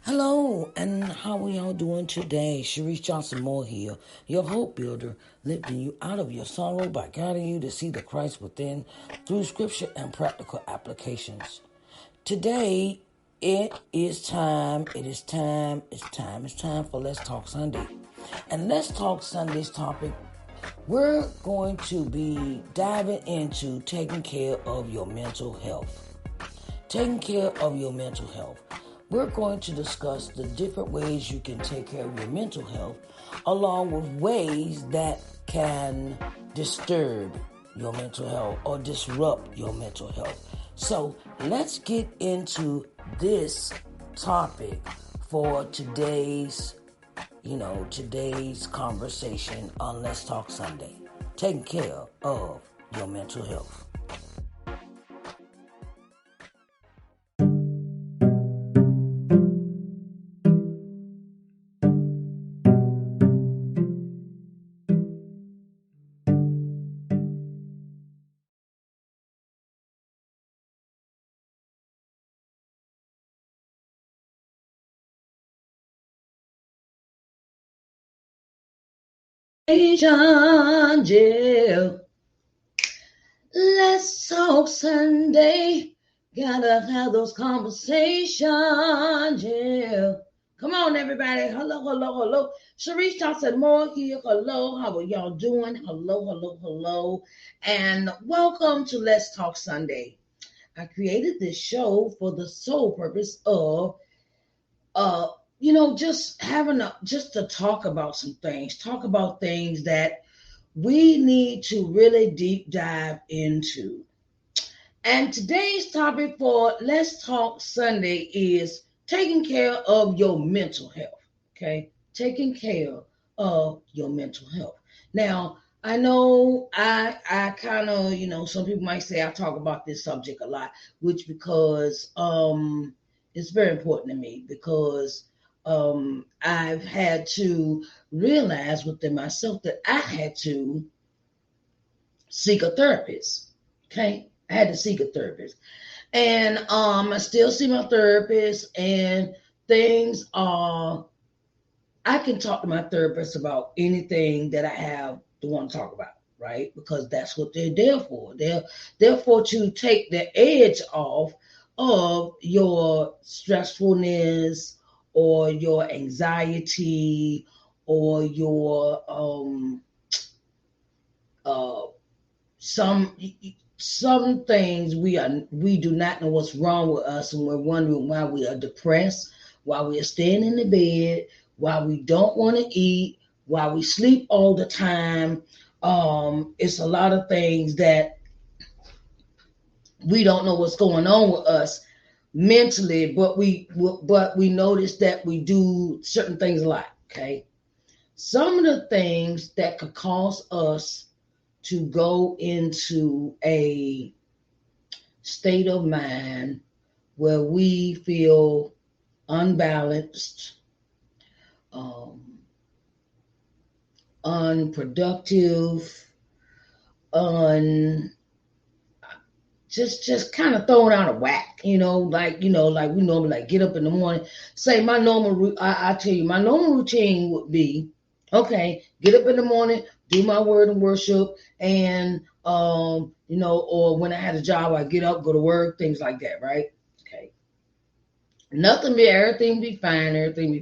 Hello, and how are y'all doing today? Sharice Johnson Moore here, your hope builder, lifting you out of your sorrow by guiding you to see the Christ within through scripture and practical applications. Today, it's time for Let's Talk Sunday. And Let's Talk Sunday's topic, we're going to be diving into taking care of your mental health. Taking care of your mental health. We're going to discuss the different ways you can take care of your mental health, along with ways that can disturb your mental health or disrupt your mental health. So let's get into this topic for today's conversation on Let's Talk Sunday. Taking care of your mental health. Jail. Let's talk Sunday. Gotta have those conversations. Yeah. Come on, everybody. Hello. Sharice Johnson Moore here. Hello. How are y'all doing? Hello. And welcome to Let's Talk Sunday. I created this show for the sole purpose of just to talk about some things, talk about things that we need to really deep dive into. And today's topic for Let's Talk Sunday is taking care of your mental health. Okay, taking care of your mental health. Now, I know I kind of, some people might say I talk about this subject a lot, which because it's very important to me because I've had to realize within myself that I had to seek a therapist. Okay, I had to seek a therapist, and I still see my therapist, and things are. I can talk to my therapist about anything that I have to want to talk about, right? Because that's what they're there for. They're there for to take the edge off of your stressfulness or your anxiety or your some things we do not know what's wrong with us, and we're wondering why we are depressed, why we are staying in the bed, why we don't want to eat, why we sleep all the time. It's a lot of things that we don't know what's going on with us mentally, but we notice that we do certain things a lot. Okay, some of the things that could cause us to go into a state of mind where we feel unbalanced, um, unproductive, un just kind of thrown out of whack, like we normally like get up in the morning. Say my I tell you, my normal routine would be, okay, get up in the morning, do my word and worship, and or when I had a job, I get up, go to work, things like that, right? Okay. Everything be fine, everything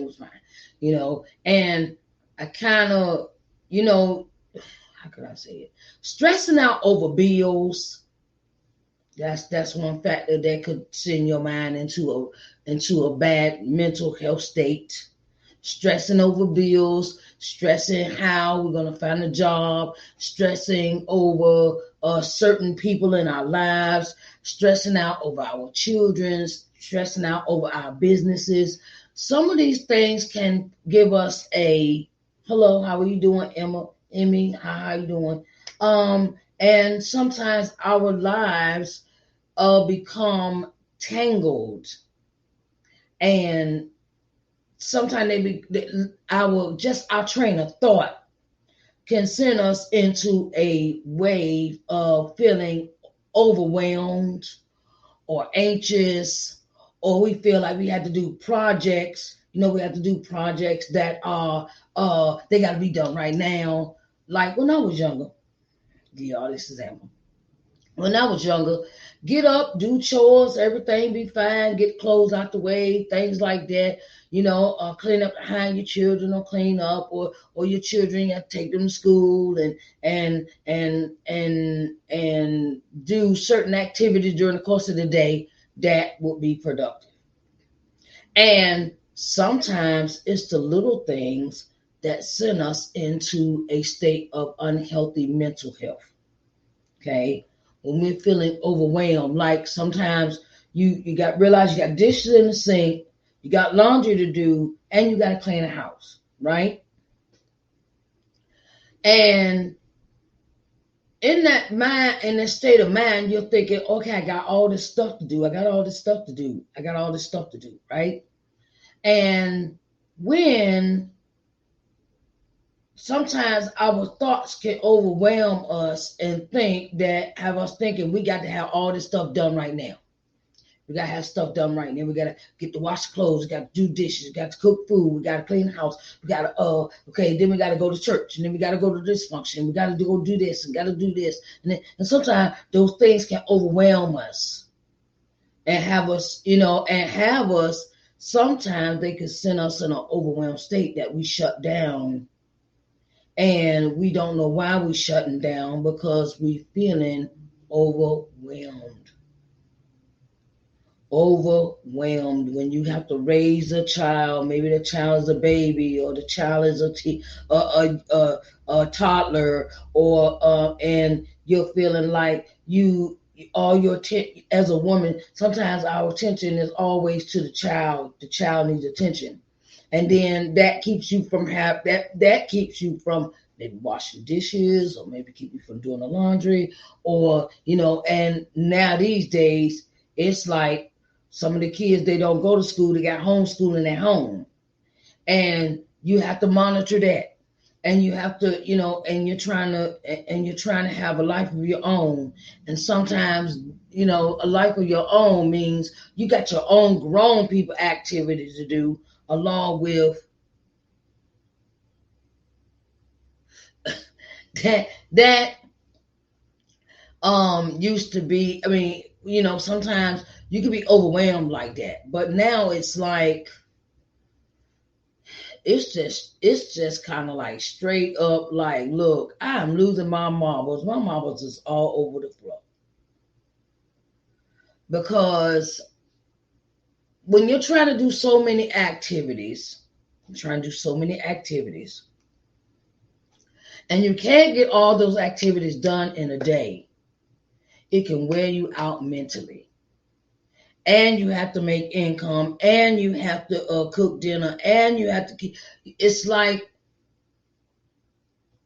was fine, and I kind of, how could I say it? Stressing out over bills. That's one factor that could send your mind into a bad mental health state. Stressing over bills, stressing how we're gonna find a job, stressing over certain people in our lives, stressing out over our children, stressing out over our businesses. Some of these things can give us a hello. How are you doing, Emmy? How are you doing? And sometimes our lives become tangled, and sometimes our train of thought can send us into a wave of feeling overwhelmed or anxious or we feel like we have to do projects. We have to do projects that are they got to be done right now. Like when I was younger, give y'all this example. When I was younger, get up, do chores, everything be fine, get clothes out the way, things like that. Clean up behind your children, or clean up, or your children, you have to take them to school and do certain activities during the course of the day that would be productive. And sometimes it's the little things that send us into a state of unhealthy mental health. Okay. When we're feeling overwhelmed, like sometimes you got realize you got dishes in the sink, you got laundry to do, and you got to clean the house, right? And in that state of mind, you're thinking, okay, I got all this stuff to do. I got all this stuff to do. I got all this stuff to do, right? And when sometimes our thoughts can overwhelm us and have us thinking we got to have all this stuff done right now. We got to have stuff done right now. We got to get to wash clothes. We got to do dishes. We got to cook food. We got to clean the house. We got to, then we got to go to church. And then we got to go to this function. We got to go do this and got to do this. And sometimes those things can overwhelm us and have us, sometimes they can send us in an overwhelmed state that we shut down. And we don't know why we're shutting down because we're feeling overwhelmed. Overwhelmed when you have to raise a child. Maybe the child is a baby, or the child is a toddler, or and you're feeling like as a woman. Sometimes our attention is always to the child. The child needs attention. And then that keeps you from that keeps you from maybe washing dishes, or maybe keep you from doing the laundry, or and now these days it's like some of the kids, they don't go to school, they got homeschooling at home. And you have to monitor that. And you have to, and you're trying to have a life of your own. And sometimes, a life of your own means you got your own grown people activities to do, along with that used to be, sometimes you can be overwhelmed like that. But now it's like it's just kind of like straight up like, look, I'm losing my marbles. My marbles is all over the floor. Because when you're trying to do so many activities, and you can't get all those activities done in a day, it can wear you out mentally. And you have to make income, and you have to cook dinner, and you have to keep. It's like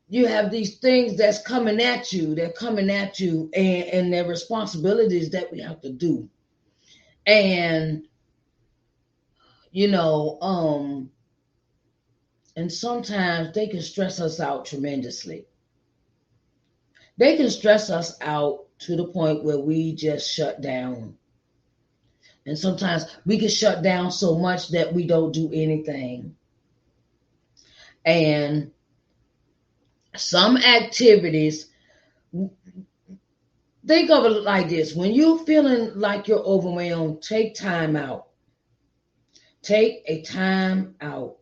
you have these things that's coming at you. They're coming at you, and they're responsibilities that we have to do. And and sometimes they can stress us out tremendously. They can stress us out to the point where we just shut down. And sometimes we can shut down so much that we don't do anything. And some activities, think of it like this. When you're feeling like you're overwhelmed, take time out. Take a time out.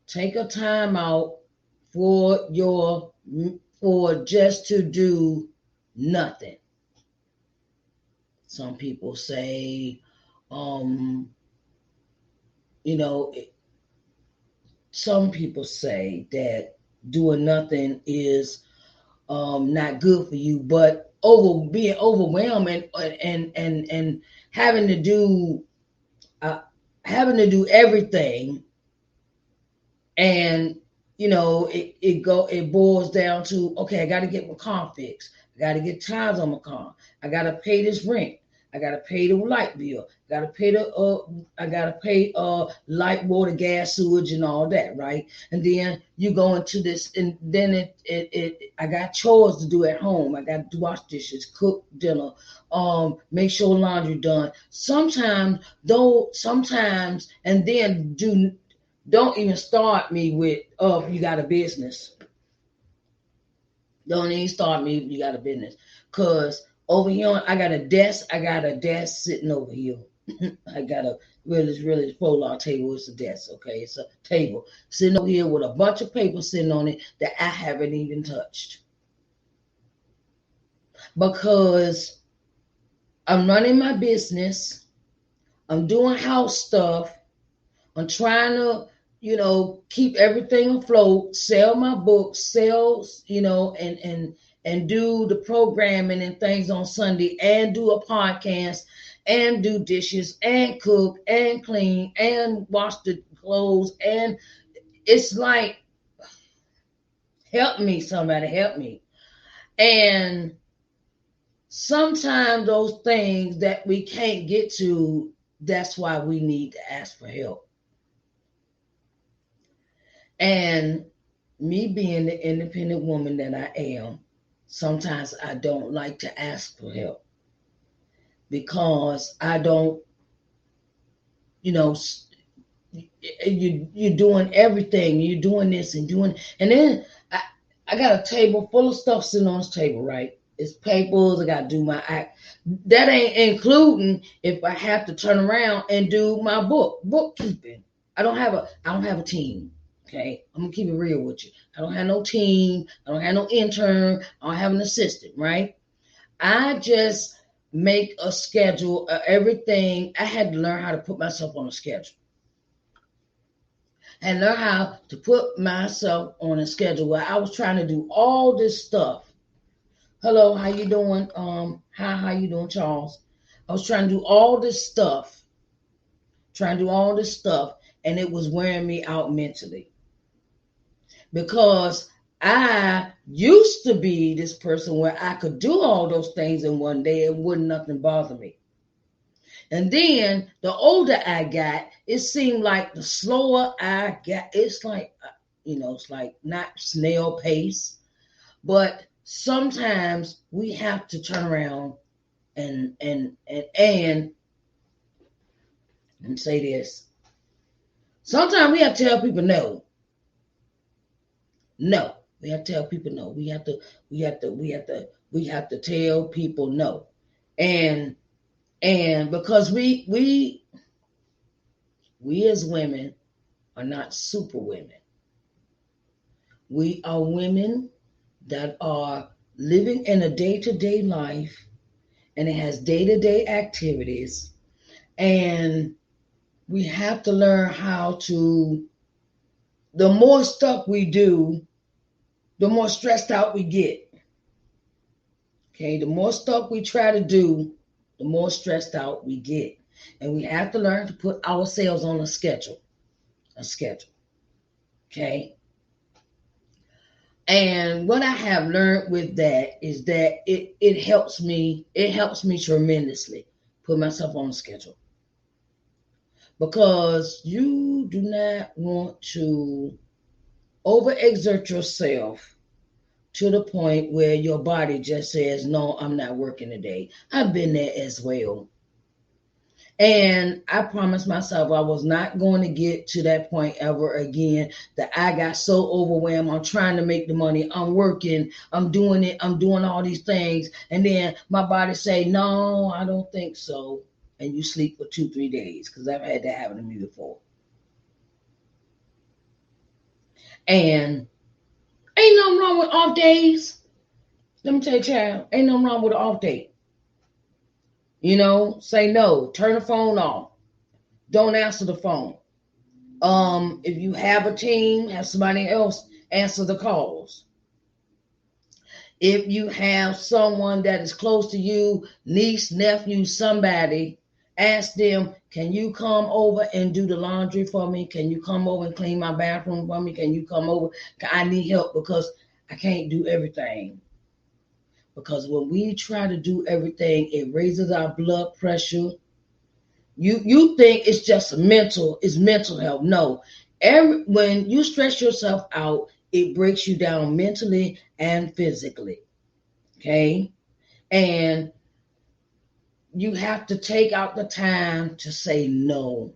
Take a time out for just to do nothing. Some people say, some people say that doing nothing is not good for you, but being overwhelmed and having to do everything, and it boils down to, okay, I got to get my car fixed. I got to get tires on my car. I got to pay this rent. I gotta pay the light bill. Gotta pay I gotta pay light, water, gas, sewage, and all that, right? And then you go into this, and then I got chores to do at home. I got to wash dishes, cook dinner, make sure laundry done. Sometimes, and then don't even start me with, oh, you got a business. Don't even start me if you got a business. Cause over here, I got a desk sitting over here. I got a really full table. It's a desk, okay? It's a table sitting over here with a bunch of paper sitting on it that I haven't even touched. Because I'm running my business. I'm doing house stuff. I'm trying to, keep everything afloat, sell my books, and do the programming and things on Sunday, and do a podcast, and do dishes, and cook, and clean, and wash the clothes. And it's like, help me, somebody, help me. And sometimes those things that we can't get to, that's why we need to ask for help. And me being the independent woman that I am, sometimes I don't like to ask for help because I don't, you're doing everything. You're doing this and doing, and then I got a table full of stuff sitting on this table, right? It's papers. I got to do my act. That ain't including if I have to turn around and do my bookkeeping. I don't have a team. Okay, I'm gonna keep it real with you. I don't have no team. I don't have no intern. I don't have an assistant, right? I just make a schedule of everything. I had to learn how to put myself on a schedule. And learn how to put myself on a schedule where I was trying to do all this stuff. Hello, how you doing? How you doing, Charles? I was trying to do all this stuff, and it was wearing me out mentally. Because I used to be this person where I could do all those things in one day and wouldn't nothing bother me. And then the older I got, it seemed like the slower I got, it's like, it's like not snail pace, but sometimes we have to turn around and say this. Sometimes we have to tell people no. No, we have to tell people no. We have to tell people no, and because we as women are not super women. We are women that are living in a day-to-day life, and it has day-to-day activities, and we have to learn how to. The more stuff we do, the more stressed out we get. Okay, the more stuff we try to do, the more stressed out we get. And we have to learn to put ourselves on a schedule. Okay? And what I have learned with that is that it helps me tremendously put myself on a schedule. Because you do not want to overexert yourself to the point where your body just says, no, I'm not working today. I've been there as well. And I promised myself I was not going to get to that point ever again, that I got so overwhelmed. I'm trying to make the money. I'm working. I'm doing it. I'm doing all these things. And then my body say, no, I don't think so. And you sleep for 2-3 days, because I've had that happen to me before. And ain't nothing wrong with off days. Let me tell you, child, ain't nothing wrong with an off day. Say no. Turn the phone off. Don't answer the phone. If you have a team, have somebody else answer the calls. If you have someone that is close to you, niece, nephew, somebody, ask them, can you come over and do the laundry for me? Can you come over and clean my bathroom for me? Can you come over? I need help because I can't do everything. because when we try to do everything, it raises our blood pressure. You think it's just it's mental health. No, when you stress yourself out, it breaks you down mentally and physically. Okay, and you have to take out the time to say no.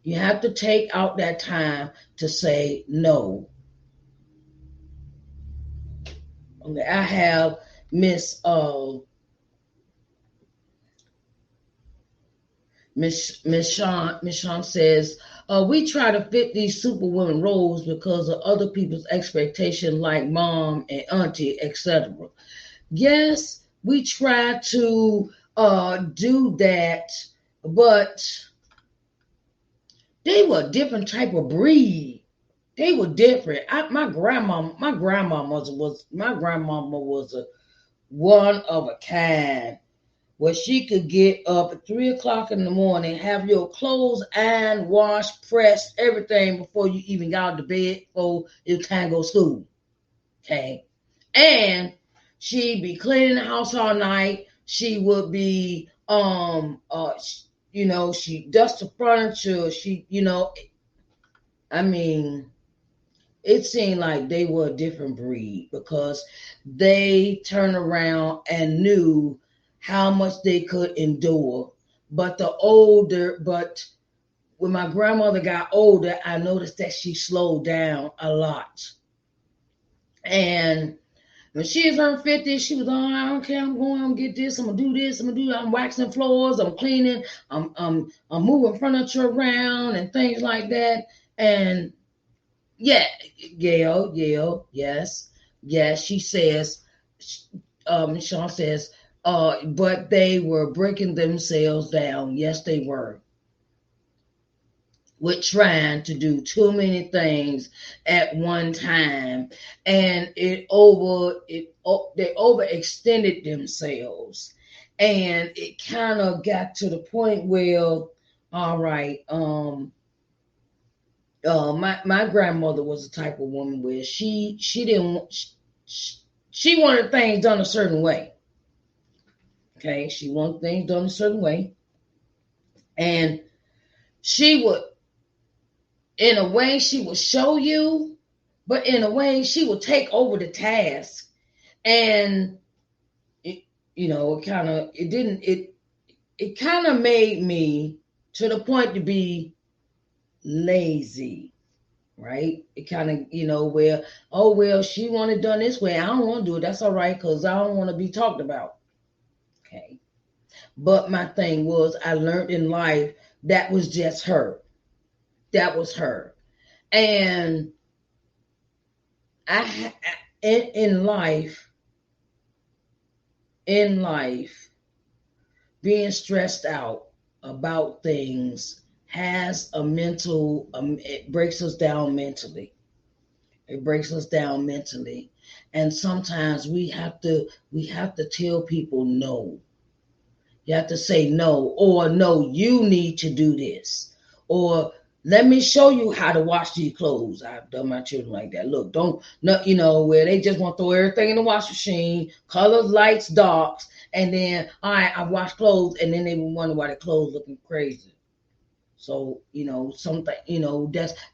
You have to take out that time to say no. Okay, I have Miss Sean says, we try to fit these superwoman roles because of other people's expectations, like mom and auntie, etc. Yes, we try to do that, but they were a different type of breed. They were different. My grandmama was a one of a kind, where she could get up at 3 o'clock in the morning, have your clothes ironed, washed, pressed, everything before you even got out of bed before it's time to go to school. Okay. And she'd be cleaning the house all night. She would be she dust the furniture. I mean, it seemed like they were a different breed because they turned around and knew how much they could endure. But when my grandmother got older, I noticed that she slowed down a lot. And when she was in her 50s, she was, oh, I don't care, I'm going to get this, I'm going to do this, I'm going to do that. I'm waxing floors, I'm cleaning, I'm moving furniture around and things like that. And yeah, Gail, yes, she says, Sean says, but they were breaking themselves down. Yes, they were. With trying to do too many things at one time, and they overextended themselves, and it kind of got to the point where, all right, my grandmother was the type of woman where she wanted things done a certain way. Okay, she wanted things done a certain way, and she would, in a way, she would show you, but in a way, she would take over the task, and it kind of made me to the point to be lazy. Right? It kind of, where, oh, well, she wanted done this way. I don't want to do it. That's all right, because I don't want to be talked about. Okay. But my thing was, I learned in life that was just her. That was her. And in life, being stressed out about things has a mental, it breaks us down mentally. It breaks us down mentally. And sometimes we have to tell people no. You have to say no, or no, you need to do this. Or let me show you how to wash these clothes. I've done my children like that. Look, where they just want to throw everything in the wash machine, colors, lights, darks, and then, all right, I wash clothes, and then they wonder why their clothes looking crazy. So,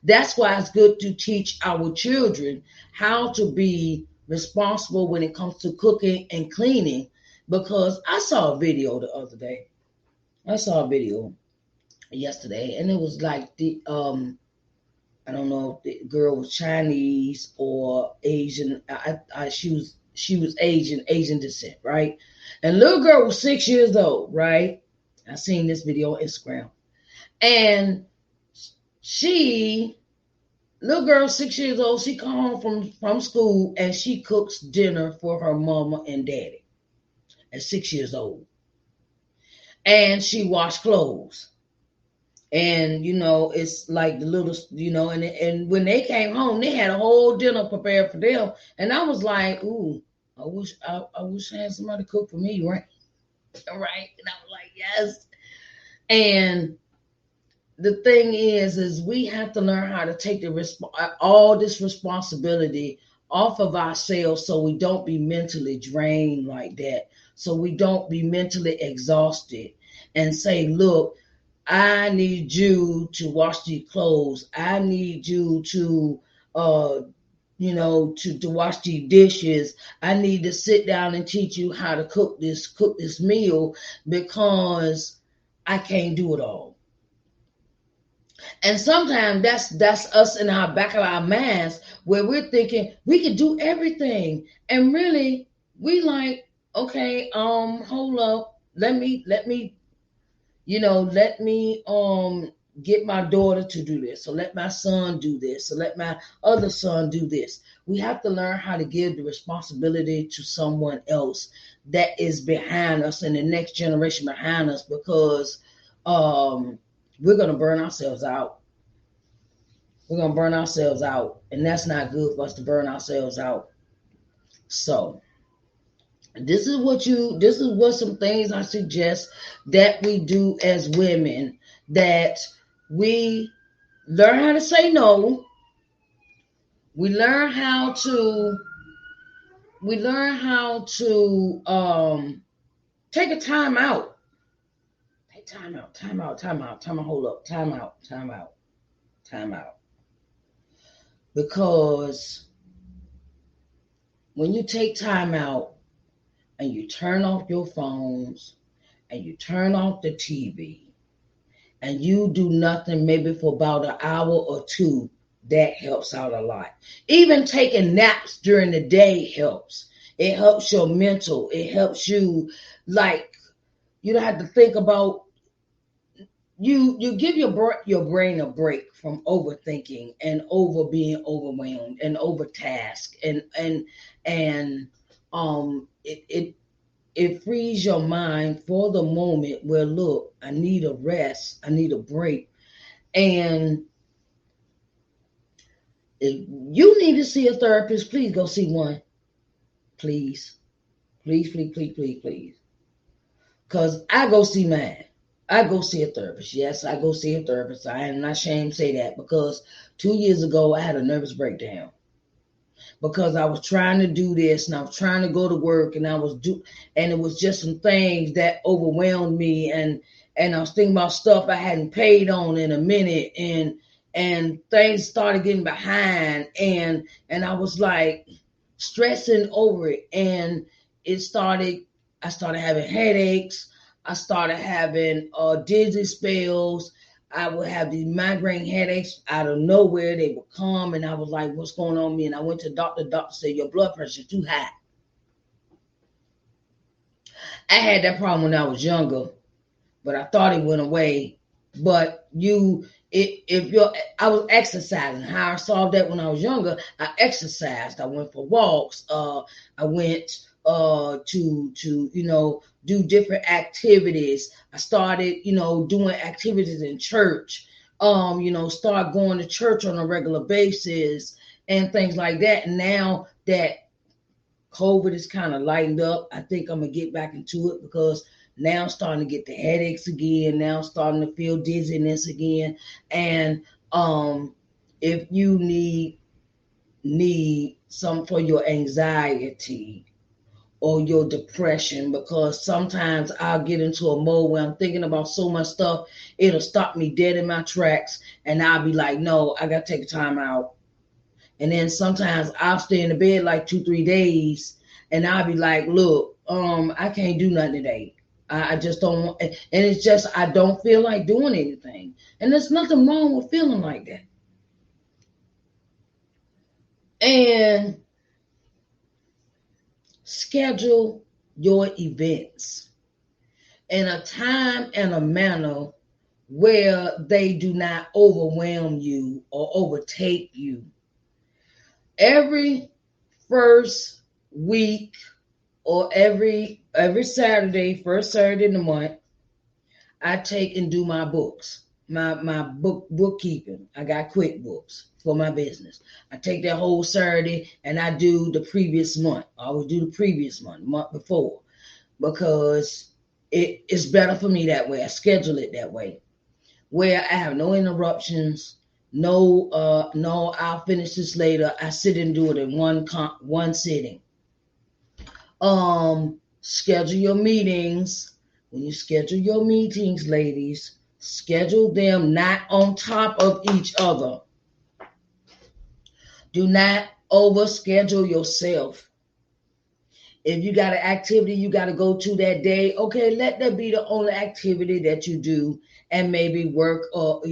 that's why it's good to teach our children how to be responsible when it comes to cooking and cleaning. Because I saw a video the other day. I saw a video yesterday, and it was like I don't know if the girl was Chinese or Asian. She was Asian descent, right? And little girl was 6 years old, right? I seen this video on Instagram. And little girl, 6 years old, she come home from school, and she cooks dinner for her mama and daddy at 6 years old. And she washed clothes. And, it's like the little, and when they came home, they had a whole dinner prepared for them. And I was like, ooh, I wish I had somebody cook for me, right? Right. And I was like, yes. And the thing is we have to learn how to take all this responsibility off of ourselves so we don't be mentally drained like that. So we don't be mentally exhausted and say, look, I need you to wash these clothes. I need you to uh to wash these dishes. I need to sit down and teach you how to cook this meal because I can't do it all. And sometimes that's us in our back of our minds where we're thinking we can do everything. And really we like, okay, hold up. Let me get my daughter to do this, or let my son do this, or let my other son do this. We have to learn how to give the responsibility to someone else that is behind us and the next generation behind us, because we're going to burn ourselves out. We're going to burn ourselves out, and that's not good for us to burn ourselves out. So this is what some things I suggest that we do as women, that we learn how to say no. We learn how to take a time out. Take time out, hold up, time out. Because when you take time out and you turn off your phones and you turn off the TV and you do nothing maybe for about an hour or two, that helps out a lot. Even taking naps during the day helps. It helps your mental. It helps you, like, you don't have to think about, you give your brain a break from overthinking and over being overwhelmed and overtasked, and it frees your mind for the moment where, look, I need a rest, I need a break. And if you need to see a therapist, please go see one. Please. Please, please, please, please, please. Because I go see mine. I go see a therapist. Yes, I go see a therapist. I am not ashamed to say that, because 2 years ago I had a nervous breakdown because I was trying to do this and I was trying to go to work, and and it was just some things that overwhelmed me, and I was thinking about stuff I hadn't paid on in a minute, and things started getting behind, and I was like stressing over it, and it started I started having headaches. I started having dizzy spells. I would have these migraine headaches out of nowhere. They would come, and I was like, what's going on with me? And I went to the doctor. The doctor said, your blood pressure is too high. I had that problem when I was younger, but I thought it went away. But I was exercising. How I solved that when I was younger, I exercised. I went for walks. I went to do different activities. I started doing activities in church. Start going to church on a regular basis and things like that. And now that COVID is kind of lightened up, I think I'm gonna get back into it, because now I'm starting to get the headaches again. Now I'm starting to feel dizziness again. And if you need some for your anxiety or your depression, because sometimes I'll get into a mode where I'm thinking about so much stuff, it'll stop me dead in my tracks, and I'll be like, no, I gotta take a time out. And then sometimes I'll stay in the bed like 2-3 days, and I'll be like, look, I can't do nothing today. I just don't, and it's just I don't feel like doing anything. And there's nothing wrong with feeling like that. And schedule your events in a time and a manner where they do not overwhelm you or overtake you. Every first week, or every Saturday, first Saturday in the month, I take and do my books, my bookkeeping. I got QuickBooks for my business. I take that whole Saturday and I do the previous month. I always do the previous month before, because it's better for me that way. I schedule it that way, where I have no interruptions, No, I'll finish this later. I sit and do it in one sitting. Schedule your meetings. When you schedule your meetings, ladies, schedule them not on top of each other. Do not overschedule yourself. If you got an activity you got to go to that day, okay, let that be the only activity that you do, and maybe work, or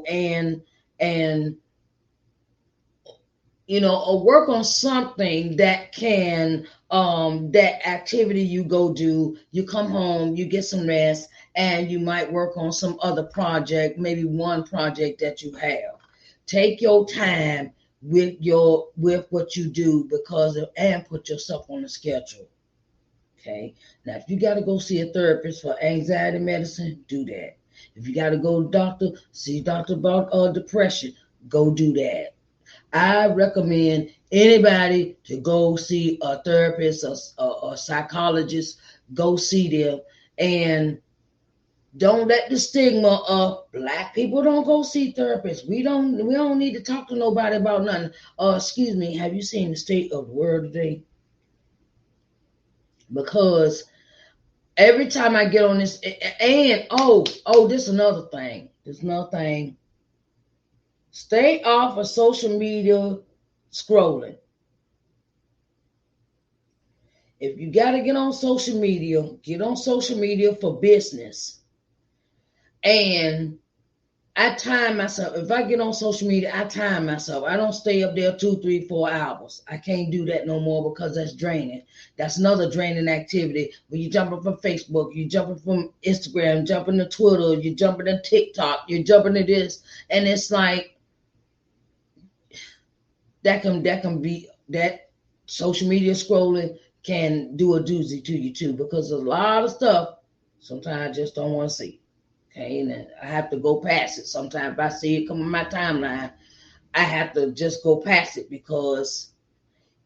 and or work on something that can, that activity you go do, you come home, you get some rest, and you might work on some other project, maybe one project that you have. Take your time with what you do, and put yourself on a schedule. Okay. Now, if you got to go see a therapist for anxiety medicine, do that. If you got to go to doctor, see a doctor about depression, go do that. I recommend anybody to go see a therapist or psychologist. Go see them, and don't let the stigma of black people don't go see therapists. We don't need to talk to nobody about nothing. Excuse me, have you seen the state of the world today? Because every time I get on this, and this is another thing. There's another thing. Stay off of social media scrolling. If you got to get on social media for business. And I time myself. If I get on social media, I time myself. I don't stay up there 2, 3, 4 hours. I can't do that no more because that's draining. That's another draining activity. When you jumping from Facebook, you jumping from Instagram, jumping to Twitter, you jumping to TikTok, you're jumping to this, and it's like that can be that social media scrolling can do a doozy to you too, because a lot of stuff sometimes I just don't want to see. Okay, and I have to go past it. Sometimes if I see it come on my timeline, I have to just go past it because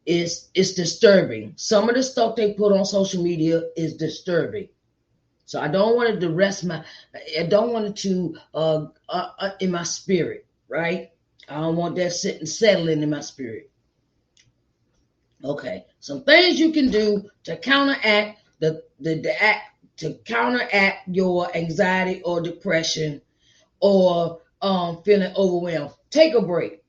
it's disturbing. Some of the stuff they put on social media is disturbing. So I don't want it to I don't want it to in my spirit, right? I don't want that settling in my spirit. Okay, some things you can do to counteract to counteract your anxiety or depression, or feeling overwhelmed. Take a break.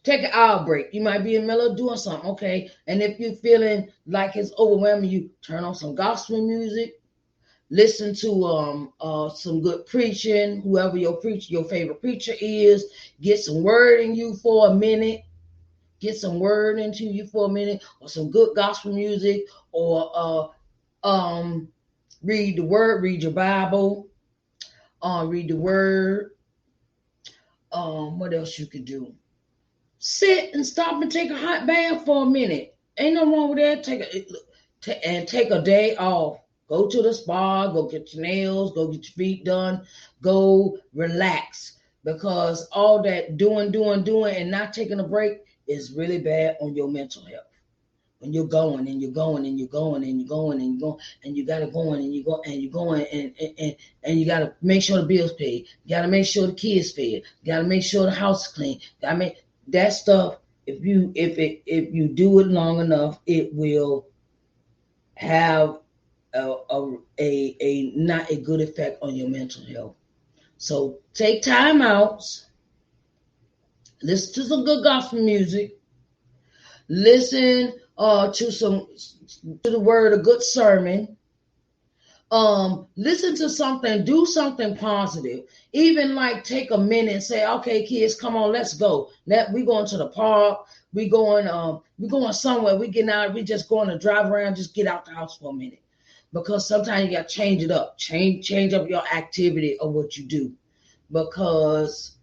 Take an hour break. You might be in the middle of doing something, okay? And if you're feeling like it's overwhelming you, turn on some gospel music, listen to some good preaching, whoever your favorite preacher is. Get some word in you for a minute. Get some word into you for a minute, or some good gospel music, or read the word, read your Bible, read the word. What else you could do? Sit and stop and take a hot bath for a minute. Ain't no wrong with that. Take a day off. Go to the spa. Go get your nails. Go get your feet done. Go relax, because all that doing, and not taking a break is really bad on your mental health. When you're going and you're going and you're going and you're going and you're going and you gotta go and you go and you're going and you gotta make sure the bills paid. You gotta make sure the kids fed. You gotta make sure the house is clean. You gotta make that stuff. If you do it long enough, it will have a not a good effect on your mental health. So take time out. Listen to some good gospel music. Listen to the word, a good sermon. Listen to something, do something positive. Even like take a minute and say, okay, kids, come on, let's go. We going to the park. We going somewhere. We getting out. We just going to drive around. Just get out the house for a minute, because sometimes you got to change it up. Change up your activity of what you do, because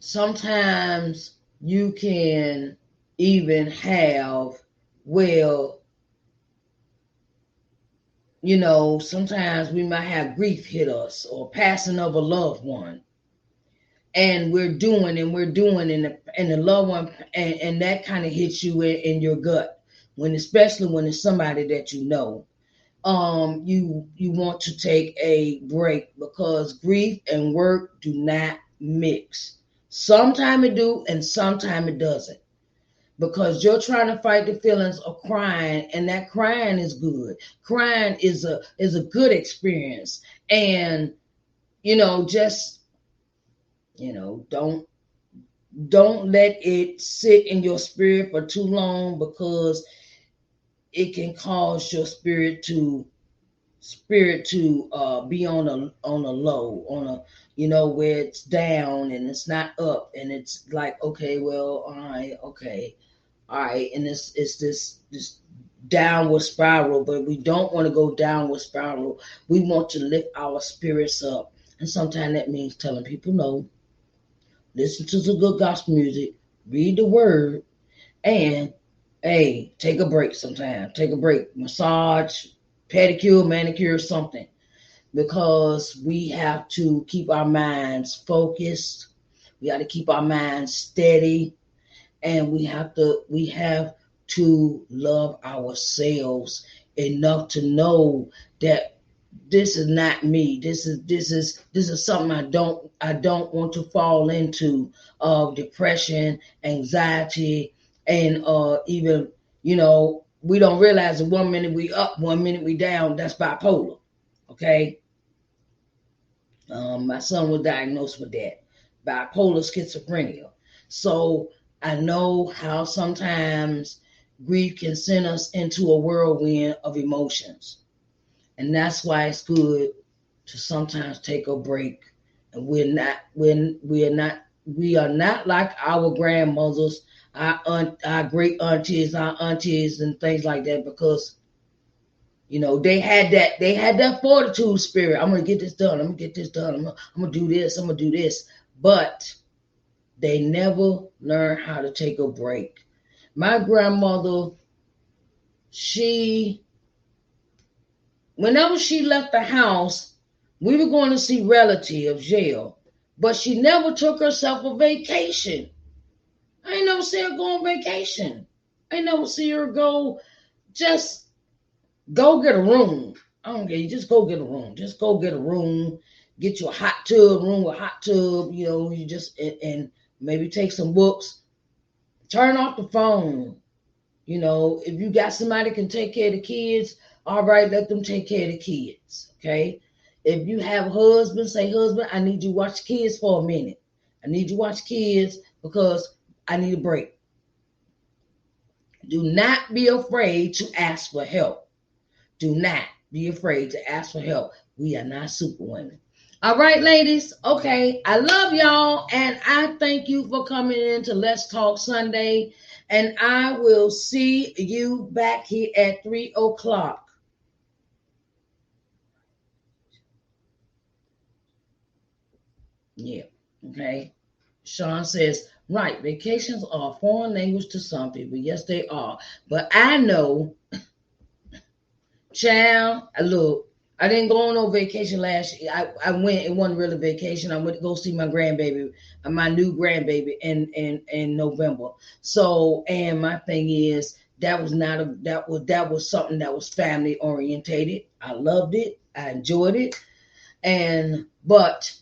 sometimes you can even have, sometimes we might have grief hit us, or passing of a loved one, and we're doing and the loved one, and that kind of hits you in your gut, especially when it's somebody that you know. you want to take a break, because grief and work do not mix. Sometimes it do and sometimes it doesn't, because you're trying to fight the feelings of crying, and that crying is good. Crying is a good experience. And just don't let it sit in your spirit for too long, because it can cause your spirit to be on a low, on a where it's down and it's not up, and it's like, okay, well, all right, and it's this downward spiral. But we don't want to go downward spiral. We want to lift our spirits up, and sometimes that means telling people no, listen to some good gospel music, read the word, and hey, take a break sometime. Take a break. Massage, pedicure, manicure, something. Because we have to keep our minds focused. We got to keep our minds steady. And we have to love ourselves enough to know that this is not me. This is something I don't want to fall into, of depression, anxiety, and even we don't realize that 1 minute we up, 1 minute we down. That's bipolar. Okay. My son was diagnosed with that, bipolar schizophrenia. So I know how sometimes grief can send us into a whirlwind of emotions. And that's why it's good to sometimes take a break. And we are not like our grandmothers, our great aunties, our aunties, and things like that, because they had that fortitude spirit. I'm gonna get this done. I'm gonna get this done. I'm gonna do this. I'm gonna do this. But they never learned how to take a break. My grandmother, whenever she left the house, we were going to see relatives, jail, but she never took herself a vacation. I ain't never see her go on vacation. I ain't never see her just go get a room. I don't care. You just go get a room. Just go get a room. Get you a hot tub, room with a hot tub. You just and maybe take some books. Turn off the phone. If you got somebody that can take care of the kids, all right, let them take care of the kids. Okay. If you have a husband, say, husband, I need you to watch kids for a minute. I need you to watch kids because I need a break. Do not be afraid to ask for help. Do not be afraid to ask for help. We are not superwomen. All right, ladies. Okay. I love y'all. And I thank you for coming in to Let's Talk Sunday. And I will see you back here at 3:00. Yeah. Okay. Sean says, right. Vacations are a foreign language to some people. Yes, they are. But I know, child, look, I didn't go on no vacation last year. I went, it wasn't really vacation. I went to go see my grandbaby, my new grandbaby in November. So, and my thing is, that was something that was family orientated. I loved it. I enjoyed it. But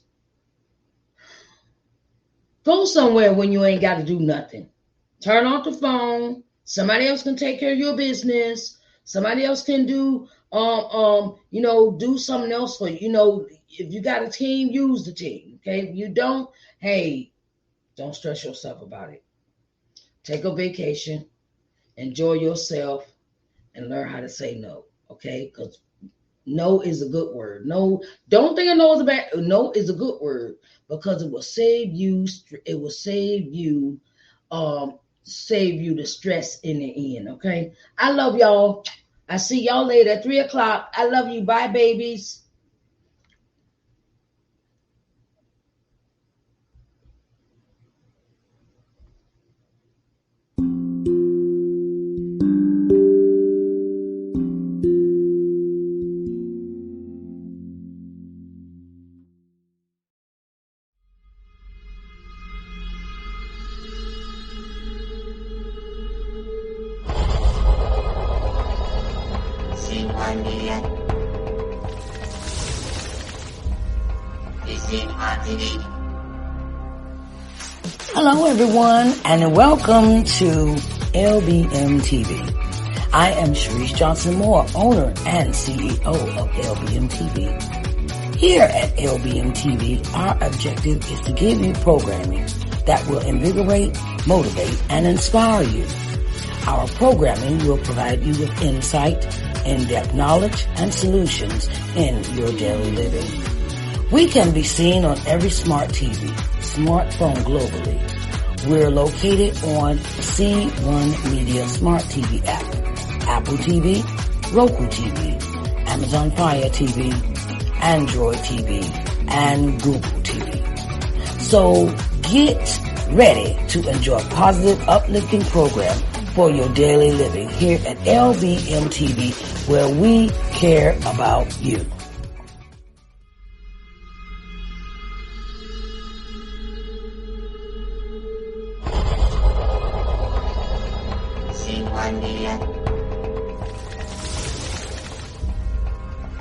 go somewhere when you ain't got to do nothing. Turn off the phone. Somebody else can take care of your business. Somebody else can do do something else for you. If you got a team, use the team. Okay. If you don't, hey, don't stress yourself about it. Take a vacation, enjoy yourself, and learn how to say no. Okay. Because no is a good word. No, don't think no is a bad. No is a good word, because it will save you. It will save you the stress in the end. Okay. I love y'all. I see y'all later at 3:00. I love you. Bye, babies.喜欢你。Hello, everyone, and welcome to LBM TV. I am Sharice Johnson Moore, owner and CEO of LBM TV. Here at LBM TV, our objective is to give you programming that will invigorate, motivate, and inspire you. Our programming will provide you with insight, in-depth knowledge, and solutions in your daily living. We can be seen on every smart TV, smartphone globally. We're located on C1 Media Smart TV app, Apple TV, Roku TV, Amazon Fire TV, Android TV, and Google TV. So get ready to enjoy positive, uplifting program for your daily living here at LBM TV, where we care about you. C1 Media.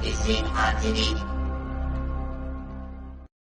Is it on TV?